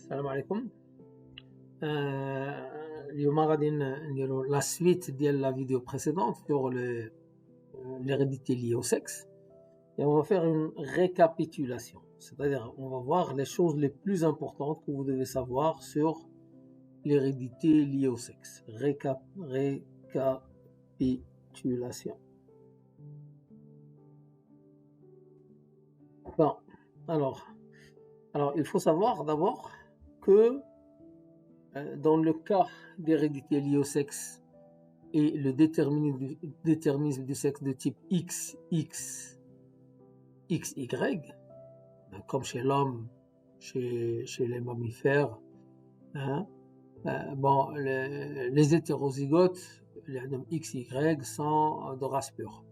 السلام عليكم. اليوم غادي نديرو لا suite ديال la vidéo précédente sur l'hérédité liée au sexe, et on va faire une récapitulation, c'est-à-dire on va voir les choses les plus importantes que vous devez savoir sur l'hérédité liée au sexe. Récapitulation. Bon, alors il faut savoir d'abord que dans le cas d'hérédité liée au sexe et le déterminisme du sexe de type XX, XY, comme chez l'homme, chez les mammifères, hein, bon, les hétérozygotes, les XY sont de race pure.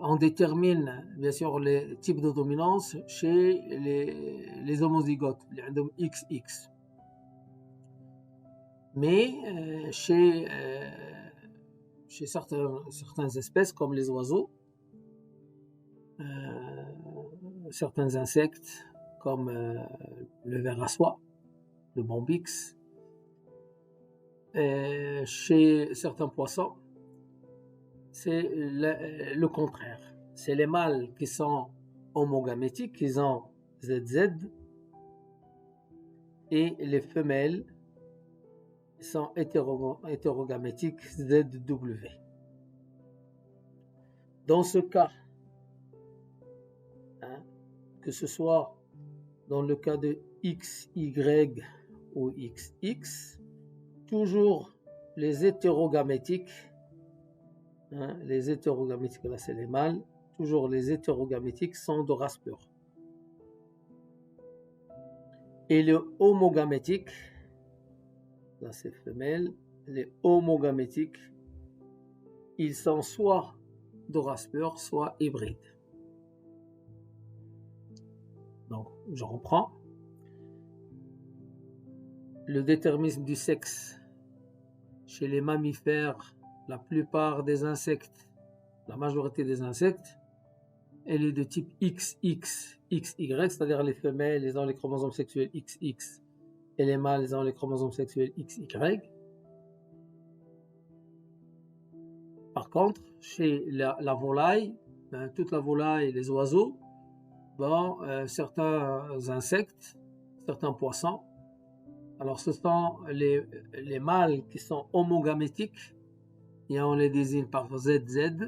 On détermine bien sûr les types de dominance chez les homozygotes, les XX. Mais chez certaines espèces comme les oiseaux, certains insectes comme le ver à soie, le bombyx, chez certains poissons, c'est le contraire. C'est les mâles qui sont homogamétiques, ils ont ZZ, et les femelles sont hétérogamétiques, ZW. Dans ce cas, que ce soit dans le cas de XY ou XX, toujours les hétérogamétiques, les hétérogamétiques, là c'est les mâles, toujours les hétérogamétiques sont de race pure. Et les homogamétiques, là c'est femelle, les homogamétiques, ils sont soit de race pure, soit hybrides. Donc, je reprends. Le déterminisme du sexe chez les mammifères, la plupart des insectes, la majorité des insectes, elle est de type XX, XY, c'est-à-dire les femelles, elles ont les chromosomes sexuels XX, et les mâles, ils ont les chromosomes sexuels XY. Par contre, chez la volaille, toute la volaille et les oiseaux, bon, certains insectes, certains poissons, alors ce sont les mâles qui sont homogamétiques, et on les désigne par ZZ,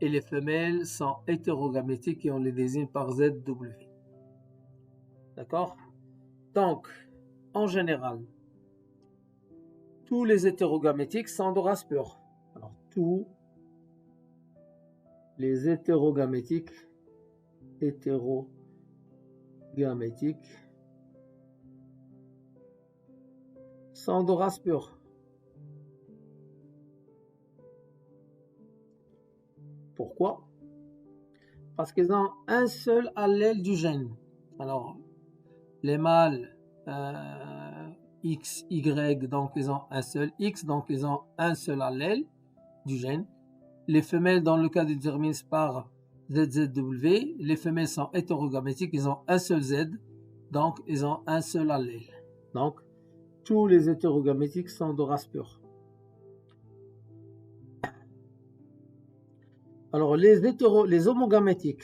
et les femelles sont hétérogamétiques et on les désigne par ZW. D'accord? Donc, en général, tous les hétérogamétiques sont de race pure. Alors, tous les hétérogamétiques sont de race pure. Pourquoi? Parce qu'ils ont un seul allèle du gène. Alors, les mâles XY, donc ils ont un seul X, donc ils ont un seul allèle du gène. Les femelles, dans le cas du déterminisme par ZZW, les femelles sont hétérogamétiques, ils ont un seul Z, donc ils ont un seul allèle. Donc, tous les hétérogamétiques sont de race pure. Alors, les homogamétiques,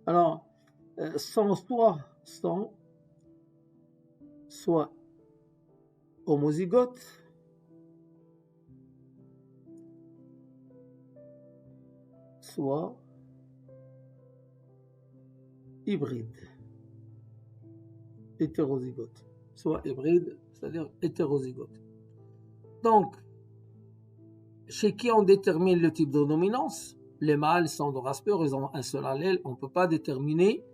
alors, sont soit homozygotes, soit hybrides, hétérozygotes, soit hybrides, c'est-à-dire hétérozygotes. Donc, chez qui on détermine le type de dominance? Les mâles sont de race pure, ils ont un seul allèle, on ne peut pas déterminer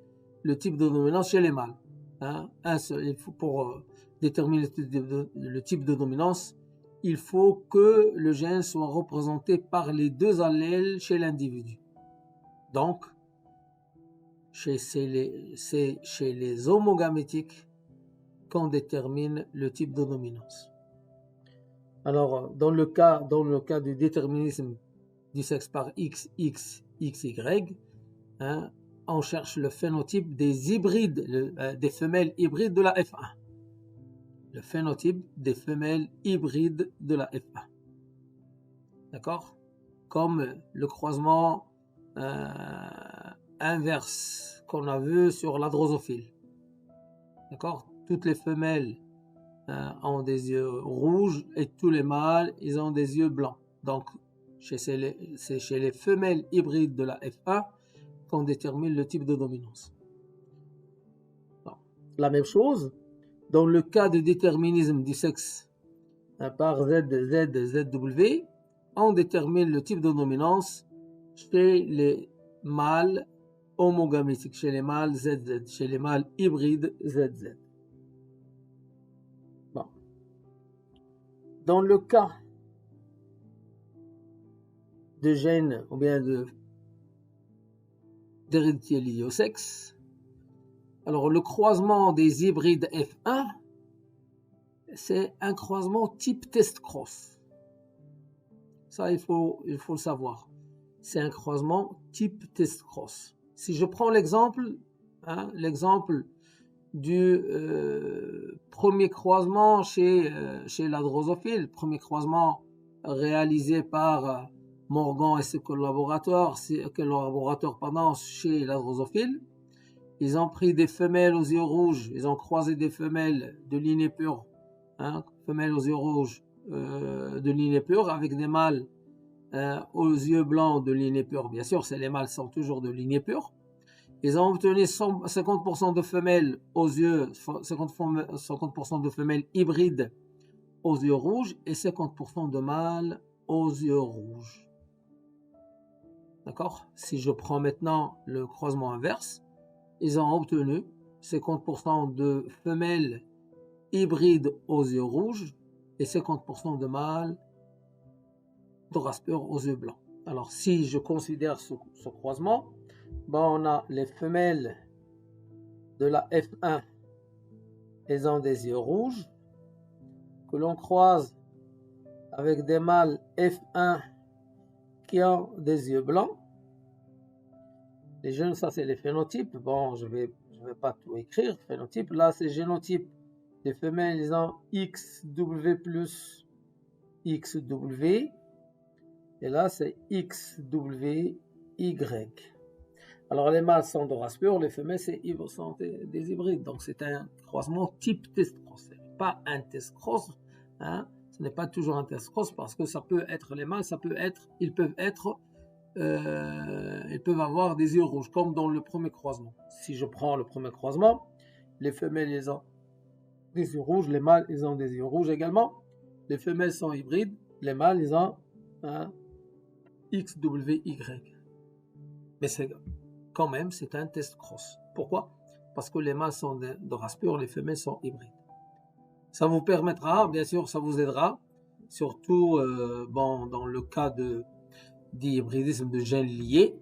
le type de dominance chez les mâles. Il faut, pour déterminer le type de dominance, il faut que le gène soit représenté par les deux allèles chez l'individu. Donc, c'est chez les homogamétiques qu'on détermine le type de dominance. Alors, dans le cas du déterminisme du sexe par X, X, XY, hein, on cherche le phénotype des hybrides, des femelles hybrides de la F1. Le phénotype des femelles hybrides de la F1. D'accord? Comme le croisement inverse qu'on a vu sur la drosophile. D'accord? Toutes les femelles ont des yeux rouges et tous les mâles, ils ont des yeux blancs. Donc, c'est chez les femelles hybrides de la F1 qu'on détermine le type de dominance. Bon. La même chose, dans le cas de déterminisme du sexe par ZW, on détermine le type de dominance chez les mâles homogamétiques, chez les mâles ZZ, chez les mâles hybrides ZZ. Bon. Dans le cas de gènes ou bien d'hérédité liée au sexe, alors le croisement des hybrides F1, c'est un croisement type test-cross. Ça, il faut le savoir. C'est un croisement type test-cross. Si je prends l'exemple, hein, l'exemple du premier croisement chez la drosophile, premier croisement réalisé par Morgan et ses collaborateurs chez la drosophile. Ils ont pris des femelles aux yeux rouges, ils ont croisé des femelles de lignée pure, hein, femelles aux yeux rouges de lignée pure avec des mâles aux yeux blancs de lignée pure. Bien sûr, les mâles sont toujours de lignée pure. Ils ont obtenu 50% de femelles aux yeux, 50% de femelles hybrides aux yeux rouges et 50% de mâles aux yeux rouges. D'accord? Si je prends maintenant le croisement inverse, ils ont obtenu 50% de femelles hybrides aux yeux rouges et 50% de mâles de race pure aux yeux blancs. Alors, si je considère ce croisement, ben, on a les femelles de la F1, elles ont des yeux rouges, que l'on croise avec des mâles F1 qui ont des yeux blancs. Les jeunes, ça c'est les phénotypes. Bon, je vais pas tout écrire. Phénotype, là c'est génotype. Les femelles, ils ont XW plus XW. Et là c'est XWY. Alors les mâles sont de race pure, les femelles sont des hybrides. Donc c'est un croisement type test-cross. Pas un test-cross. Hein? Ce n'est pas toujours un test-cross parce que ça peut être les mâles, ils peuvent avoir des yeux rouges, comme dans le premier croisement. Si je prends le premier croisement, les femelles ils ont des yeux rouges, les mâles ils ont des yeux rouges également. Les femelles sont hybrides, les mâles ils ont un XWY. Mais quand même, c'est un test cross. Pourquoi? Parce que les mâles sont de race pure, les femelles sont hybrides. Ça vous permettra, bien sûr, ça vous aidera, surtout dans le cas d'hybridisme de gènes liés,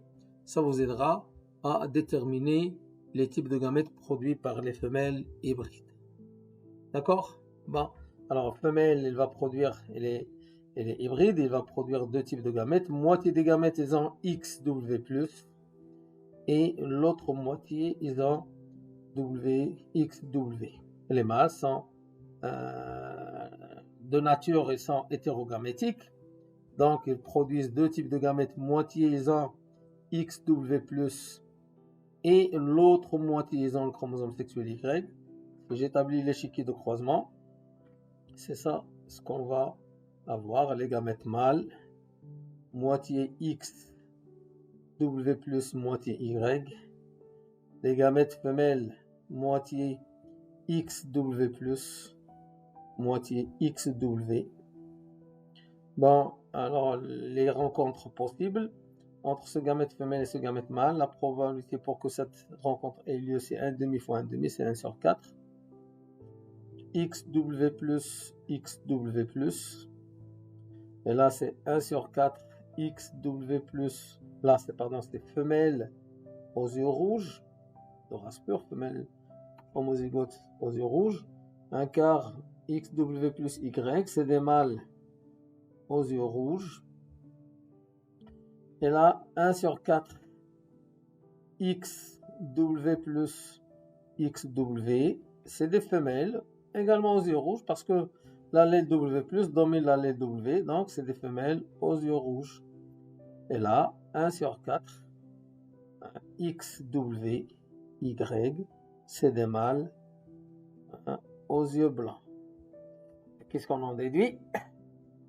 ça vous aidera à déterminer les types de gamètes produits par les femelles hybrides. D'accord? Bon, alors femelle, elle est hybride, elle va produire deux types de gamètes. Moitié des gamètes, ils ont XW+, et l'autre moitié, ils ont WXW. Les mâles sont de nature, ils sont hétérogamétiques. Donc, ils produisent deux types de gamètes. Moitié, ils ont XW+, et l'autre moitié, ils ont le chromosome sexuel Y. J'établis l'échiquier de croisement. C'est ça ce qu'on va avoir. Les gamètes mâles, moitié XW+, moitié Y. Les gamètes femelles, moitié XW+, moitié XW. Bon, alors les rencontres possibles entre ce gamète femelle et ce gamète mâle, la probabilité pour que cette rencontre ait lieu, c'est 1,5 fois 1,5, c'est 1 sur 4. XW+, XW+. Et là, c'est 1 sur 4 XW+. Là, c'est femelle aux yeux rouges, de race pure, femelle homozygote aux yeux rouges. Un quart XW plus Y, c'est des mâles aux yeux rouges. Et là, 1 sur 4 XW plus XW, c'est des femelles, également aux yeux rouges, parce que l'allèle W plus domine l'allèle W, donc c'est des femelles aux yeux rouges. Et là, 1 sur 4 XW, Y, c'est des mâles aux yeux blancs. Qu'est-ce qu'on en déduit?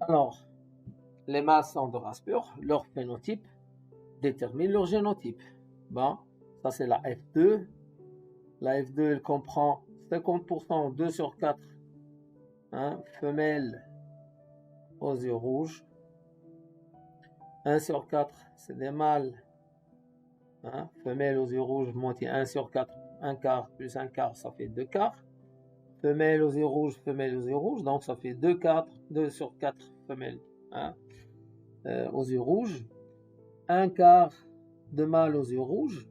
Alors, les mâles sont de race pure, leur phénotype détermine leur génotype. Bon, ça c'est la F2. La F2, elle comprend 50%, 2 sur 4, femelles aux yeux rouges. 1 sur 4, c'est des mâles, femelles aux yeux rouges, moitié 1 sur 4, un quart plus un quart, ça fait 2 quarts. Femelles aux yeux rouges, donc ça fait 2 quarts, 2 sur 4 femelles aux yeux rouges. Un quart de mâles aux yeux rouges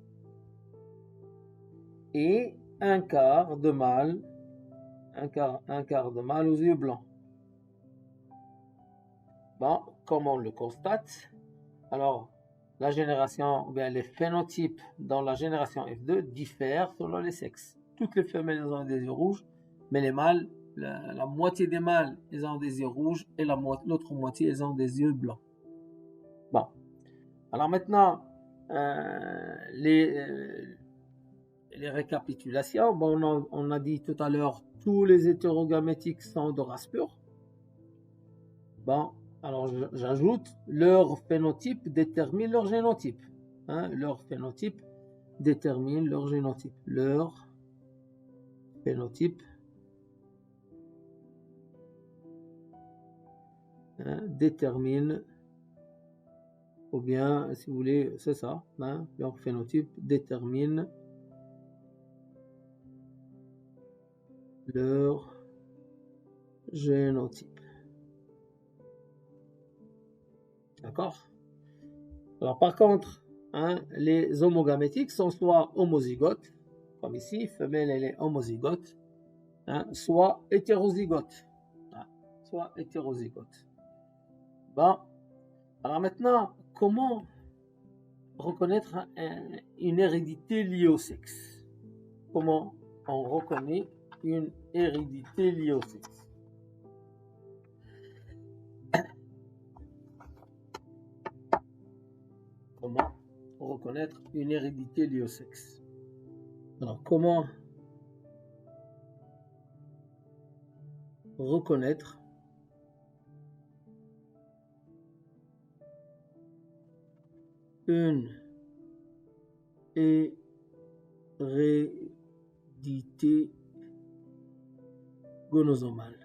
et un quart de mâles, un quart de mâles aux yeux blancs. Bon, comme on le constate, alors la génération, bien les phénotypes dans la génération F2 diffèrent selon les sexes. Toutes les femelles ont des yeux rouges, mais les mâles, la moitié des mâles, ils ont des yeux rouges et l'autre moitié, ils ont des yeux blancs. Bon, alors maintenant, les récapitulations. Bon, on a dit tout à l'heure, tous les hétérogamétiques sont de race pure. Bon, alors j'ajoute, leur phénotype détermine leur génotype. Leur phénotype détermine leur génotype. Leur phénotype détermine, ou bien, si vous voulez, c'est ça, leur phénotype détermine leur génotype. D'accord? Alors par contre, les homogamétiques sont soit homozygotes, comme ici, femelle elle est homozygote, soit hétérozygote. Soit hétérozygote. Bon, alors maintenant, comment reconnaître une hérédité liée au sexe? Comment on reconnaît une hérédité liée au sexe? Comment reconnaître une hérédité liée au sexe? Alors, comment reconnaître une hérédité gonosomale?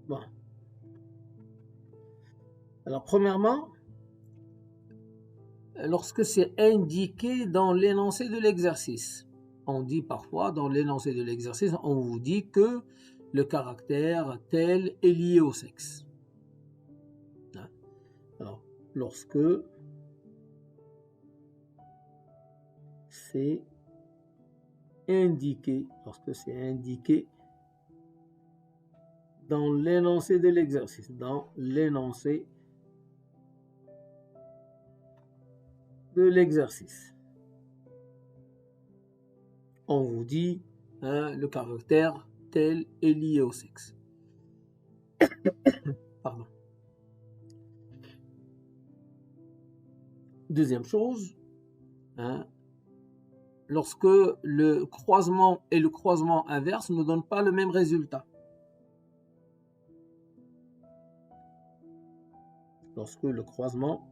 Bon. Alors, premièrement, lorsque c'est indiqué dans l'énoncé de l'exercice. On dit parfois dans l'énoncé de l'exercice, on vous dit que le caractère tel est lié au sexe. Alors, lorsque c'est indiqué dans l'énoncé de l'exercice, on vous dit le caractère tel est lié au sexe. Pardon. Deuxième chose, lorsque le croisement et le croisement inverse ne donnent pas le même résultat. Lorsque le croisement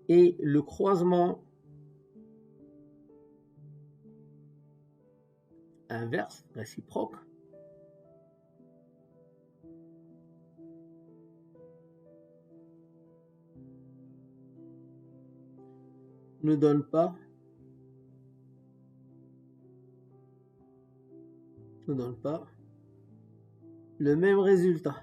et le croisement inverse, réciproque, ne donne pas le même résultat.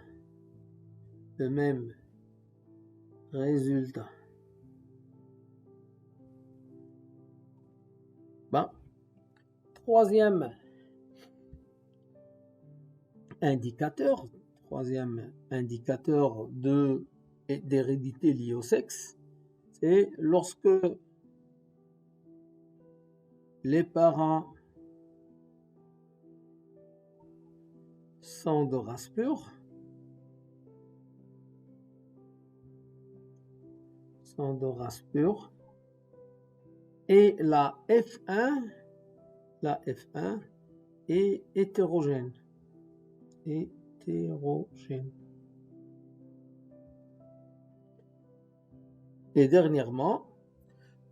troisième indicateur d'hérédité liée au sexe, c'est lorsque les parents sont de race pure, et la F1 est hétérogène. Et dernièrement,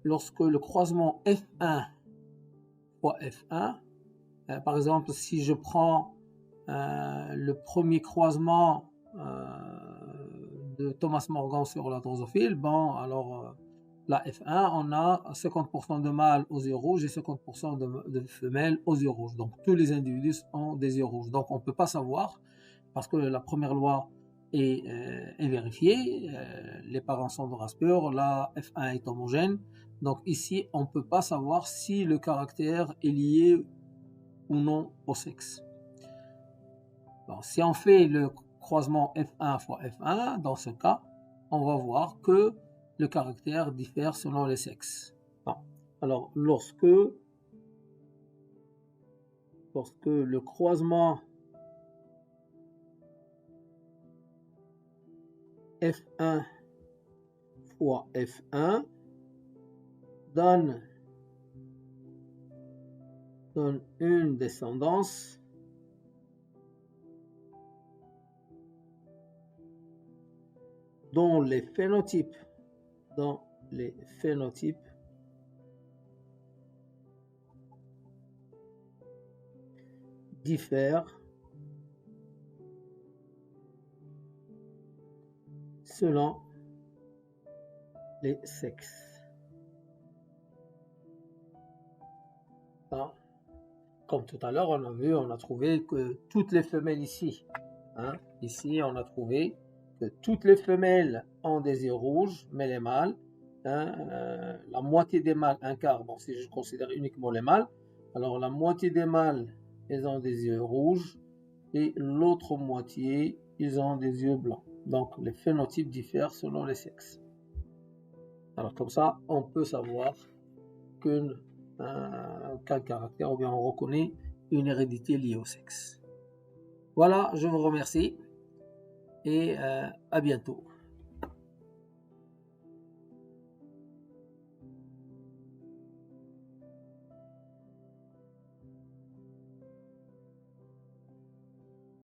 lorsque le croisement F1 fois F1, par exemple, si je prends le premier croisement de Thomas Morgan sur la drosophile, bon, alors la F1, on a 50% de mâles aux yeux rouges et 50% de femelles aux yeux rouges. Donc tous les individus ont des yeux rouges. Donc on ne peut pas savoir, parce que la première loi est vérifiée, les parents sont de race pure, la F1 est homogène. Donc ici, on ne peut pas savoir si le caractère est lié ou non au sexe. Bon, si on fait le croisement F1 fois F1, dans ce cas, on va voir que le caractère diffère selon les sexes. Bon. Alors, lorsque le croisement F1 fois F1 donne une descendance dont les phénotypes diffèrent selon les sexes. Bon. Comme tout à l'heure, on a trouvé que toutes les femelles ici, ici on a trouvé que toutes les femelles ont des yeux rouges, mais les mâles, la moitié des mâles, un quart, bon, si je considère uniquement les mâles, alors la moitié des mâles, ils ont des yeux rouges, et l'autre moitié, ils ont des yeux blancs. Donc les phénotypes diffèrent selon les sexes. Alors comme ça, on peut savoir qu'un caractère, ou bien on reconnaît une hérédité liée au sexe. Voilà, je vous remercie et à bientôt.